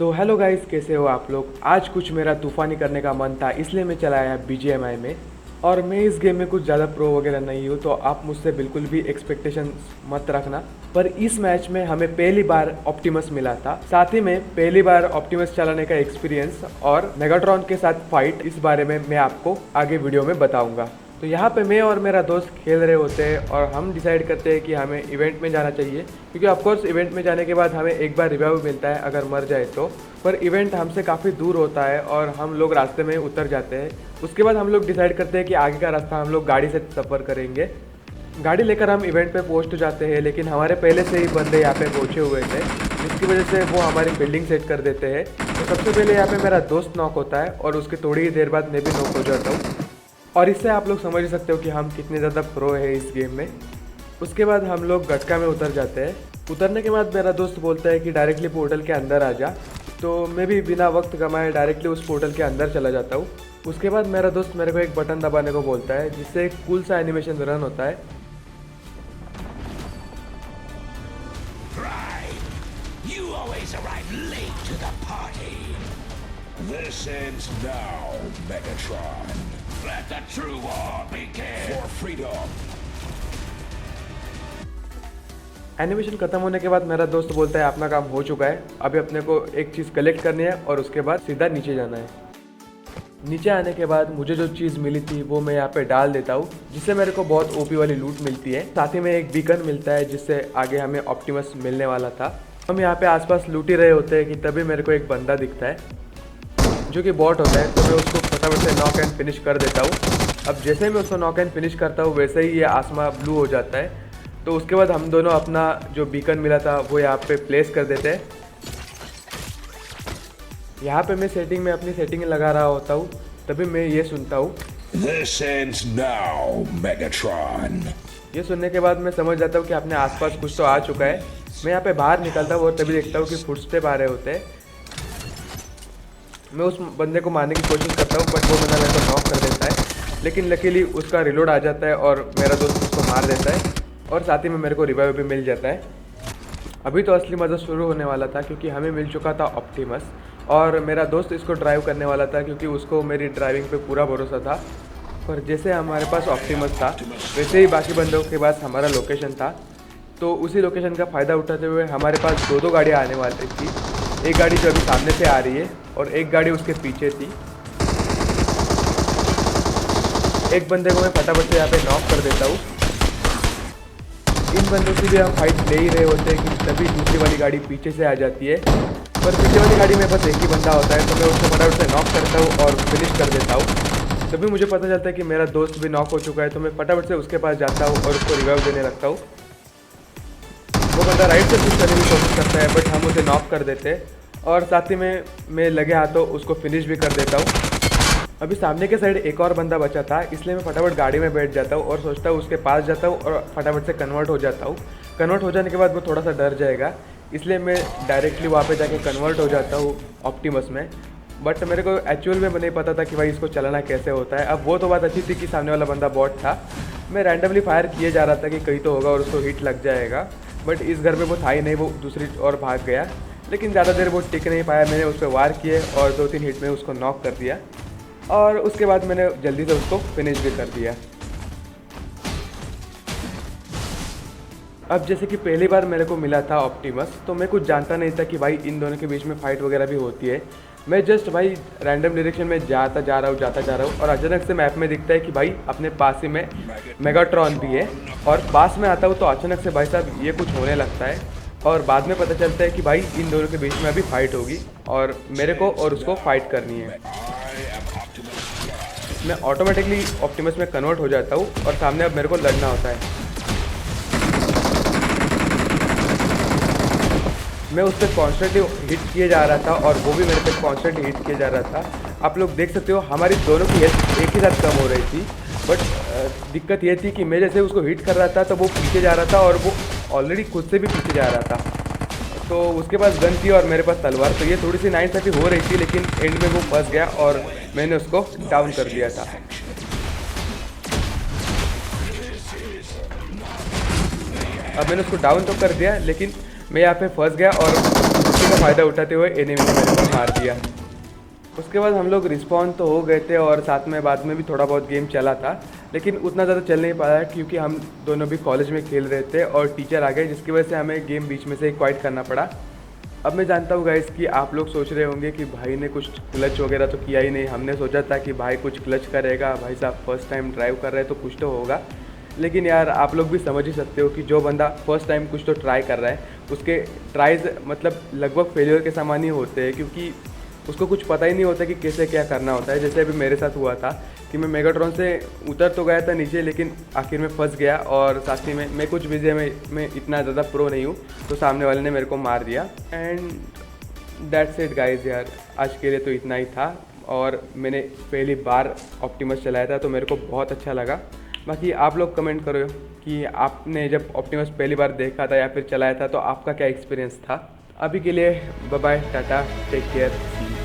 तो hello guys, कैसे हो आप लोग। आज कुछ मेरा तूफ़ानी करने का मन था, इसलिए मैं चला आया BGMI में। और मैं इस गेम में कुछ ज़्यादा प्रो वगैरह नहीं हूँ, तो आप मुझसे बिल्कुल भी एक्सपेक्टेशन मत रखना। पर इस मैच में हमें पहली बार ऑप्टिमस मिला था, साथ ही में पहली बार ऑप्टिमस चलाने का एक्सपीरियंस और मेगाट्रॉन के साथ फाइट, इस बारे में मैं आपको आगे वीडियो में बताऊँगा। तो यहाँ पे मैं और मेरा दोस्त खेल रहे होते हैं और हम डिसाइड करते हैं कि हमें इवेंट में जाना चाहिए, क्योंकि ऑफकोर्स इवेंट में जाने के बाद हमें एक बार रिवाइव मिलता है अगर मर जाए तो। पर इवेंट हमसे काफ़ी दूर होता है और हम लोग रास्ते में उतर जाते हैं। उसके बाद हम लोग डिसाइड करते हैं कि आगे का रास्ता हम लोग गाड़ी से सफ़र करेंगे। गाड़ी लेकर हम इवेंट पे पहुंच तो जाते हैं, लेकिन हमारे पहले से ही बंदे यहाँ पे पहुंचे हुए थे, जिसकी वजह से वो हमारी बिल्डिंग सेट कर देते हैं। तो सबसे पहले यहाँ पे मेरा दोस्त नॉक होता है और उसके थोड़ी ही देर बाद मैं भी नॉक हो जाता हूँ। और इससे आप लोग समझ सकते हो कि हम कितने ज़्यादा प्रो है इस गेम में। उसके बाद हम लोग गटका में उतर जाते हैं। उतरने के बाद मेरा दोस्त बोलता है कि डायरेक्टली पोर्टल के अंदर आ जा, तो मैं भी बिना वक्त गंवाए डायरेक्टली उस पोर्टल के अंदर चला जाता हूँ। उसके बाद मेरा दोस्त मेरे को एक बटन दबाने को बोलता है, जिससे एक कूल सा एनिमेशन रन होता है। You always arrive late to the party. This ends now, Megatron. Let the true war begin. For freedom. Animation खत्म होने के बाद मेरा दोस्त बोलता है अपना काम हो चुका है, अभी अपने को एक चीज़ कलेक्ट करनी है और उसके बाद सीधा नीचे जाना है। नीचे आने के बाद मुझे जो चीज़ मिली थी वो मैं यहाँ पे डाल देता हूँ, जिससे मेरे को बहुत ओपी वाली लूट मिलती है। साथ ही में एक बीकन मिलता है, जिससे आगे हमें ऑप्टिमस मिलने वाला था। हम यहाँ पे आसपास लूट ही रहे होते हैं कि तभी मेरे को एक बंदा दिखता है, जो कि बॉट होता है। तो मैं उसको फटाफट से नॉक एंड फिनिश कर देता हूँ। अब जैसे मैं उसको नॉक एंड फिनिश करता हूँ, वैसे ही ये आसमां ब्लू हो जाता है। तो उसके बाद हम दोनों अपना जो बीकन मिला था वो यहाँ पे प्लेस कर देते हैं। यहाँ पे मैं सेटिंग में अपनी सेटिंग लगा रहा होता हूँ, तभी मैं ये सुनता हूँ। This ends now, Megatron. ये सुनने के बाद मैं समझ जाता हूँ कि अपने आसपास कुछ तो आ चुका है। मैं यहाँ पे बाहर निकलता हूँ और तभी देखता हूँ कि फुटस्टेप आ रहे होते हैं। मैं उस बंदे को मारने की कोशिश करता हूँ, बट वो बंदा मेरे को नॉक कर देता है। लेकिन लकीली उसका रिलोड आ जाता है और मेरा दोस्त उसको मार देता है, और साथ ही में मेरे को रिवाइव भी मिल जाता है। अभी तो असली मज़ा शुरू होने वाला था, क्योंकि हमें मिल चुका था ऑप्टिमस और मेरा दोस्त इसको ड्राइव करने वाला था, क्योंकि उसको मेरी ड्राइविंग पे पूरा भरोसा था। पर जैसे हमारे पास ऑप्टिमस था, वैसे ही बाकी बंदों के पास हमारा लोकेशन था। तो उसी लोकेशन का फ़ायदा उठाते हुए हमारे पास दो गाड़ियाँ आने वाली थी। एक गाड़ी जो अभी सामने से आ रही है और एक गाड़ी उसके पीछे थी। एक बंदे को मैं फटाफट से यहाँ पे नॉक कर देता हूँ। इन बंदों से भी हम फाइट ले ही रहे होते हैं कि तभी दूसरी वाली गाड़ी पीछे से आ जाती है। पर पीछे वाली गाड़ी में बस एक ही बंदा होता है, तो मैं उसको फटाफट से नॉक करता हूँ और फिनिश कर देता हूँ। तभी मुझे पता चलता है कि मेरा दोस्त भी नॉक हो चुका है, तो मैं फटाफट से उसके पास जाता हूँ और उसको रिवाइव देने लगता हूँ। वो बंदा राइट से पुश करने की कोशिश करता है, बट हम उसे नॉक कर देते हैं और साथ ही में मैं लगे हाथों उसको फिनिश भी कर देता हूँ। अभी सामने के साइड एक और बंदा बचा था, इसलिए मैं फटाफट गाड़ी में बैठ जाता हूँ और सोचता हूँ उसके पास जाता हूँ और फटाफट से कन्वर्ट हो जाता हूँ। कन्वर्ट हो जाने के बाद वो थोड़ा सा डर जाएगा, इसलिए मैं डायरेक्टली वहाँ पे जाके कन्वर्ट हो जाता हूँ ऑप्टिमस में। बट मेरे को एक्चुअल में नहीं पता था कि भाई इसको चलाना कैसे होता है। अब वो तो बात अच्छी थी कि सामने वाला बंदा बॉट था। मैं रैंडमली फायर किए जा रहा था कि कहीं तो होगा और उसको हिट लग जाएगा, बट इस घर में वो था ही नहीं, वो दूसरी ओर भाग गया। लेकिन ज़्यादा देर वो टिक नहीं पाया, मैंने उस पर वार किए और 2-3 हिट में उसको नॉक कर दिया और उसके बाद मैंने जल्दी से उसको फिनिश भी कर दिया। अब जैसे कि पहली बार मेरे को मिला था ऑप्टिमस, तो मैं कुछ जानता नहीं था कि भाई इन दोनों के बीच में फ़ाइट वगैरह भी होती है। मैं जस्ट भाई रैंडम डायरेक्शन में जाता जा रहा हूँ और अचानक से मैप में दिखता है कि भाई अपने पास ही में मेगाट्रॉन भी है। और पास में आता हूँ तो अचानक से भाई साहब ये कुछ होने लगता है और बाद में पता चलता है कि भाई इन दोनों के बीच में अभी फ़ाइट होगी और मेरे को और उसको फाइट करनी है। मैं ऑटोमेटिकली ऑप्टिमस में कन्वर्ट हो जाता हूँ और सामने अब मेरे को लड़ना होता है। मैं उस पर कॉन्स्टेंटली हिट किए जा रहा था और वो भी मेरे पे कॉन्स्टेंटली हिट किए जा रहा था। आप लोग देख सकते हो हमारी दोनों की हेल्थ एक ही साथ कम हो रही थी, बट दिक्कत ये थी कि मैं जैसे उसको हिट कर रहा था तो वो पीछे जा रहा था और वो ऑलरेडी खुद से भी पीछे जा रहा था। तो उसके पास गन थी और मेरे पास तलवार, तो ये थोड़ी सी नाइंसाफ़ी हो रही थी, लेकिन एंड में वो फंस गया और मैंने उसको डाउन कर दिया था। अब मैंने उसको डाउन तो कर दिया, लेकिन मैं यहाँ पे फंस गया और उसी का फ़ायदा उठाते हुए एनिमी ने मेरे को मार दिया। उसके बाद हम लोग रिस्पॉन्ड तो हो गए थे और साथ में बाद में भी थोड़ा बहुत गेम चला था, लेकिन उतना ज़्यादा चल नहीं पाया क्योंकि हम दोनों भी कॉलेज में खेल रहे थे और टीचर आ गए, जिसकी वजह से हमें गेम बीच में से ही क्वाइट करना पड़ा। अब मैं जानता हूँ गाइस कि आप लोग सोच रहे होंगे कि भाई ने कुछ क्लच वगैरह तो किया ही नहीं। हमने सोचा था कि भाई कुछ क्लच करेगा, भाई साहब फर्स्ट टाइम ड्राइव कर रहे हैं तो कुछ तो होगा। लेकिन यार आप लोग भी समझ ही सकते हो कि जो बंदा फर्स्ट टाइम कुछ तो ट्राई कर रहा है उसके ट्राइज मतलब लगभग फेलियर के समान ही होते हैं, क्योंकि उसको कुछ पता ही नहीं होता कि कैसे क्या करना होता है। जैसे अभी मेरे साथ हुआ था कि मैं मेगाट्रॉन से उतर तो गया था नीचे, लेकिन आखिर में फंस गया और साथ ही में मैं कुछ बीजीएमआई में इतना ज़्यादा प्रो नहीं हूँ, तो सामने वाले ने मेरे को मार दिया। एंड दैट्स इट गाइस यार, आज के लिए तो इतना ही था। और मैंने पहली बार ऑप्टिमस चलाया था तो मेरे को बहुत अच्छा लगा। बाकी आप लोग कमेंट करो कि आपने जब ऑप्टिमस पहली बार देखा था या फिर चलाया था तो आपका क्या एक्सपीरियंस था। अभी के लिए bye bye, tata, take care.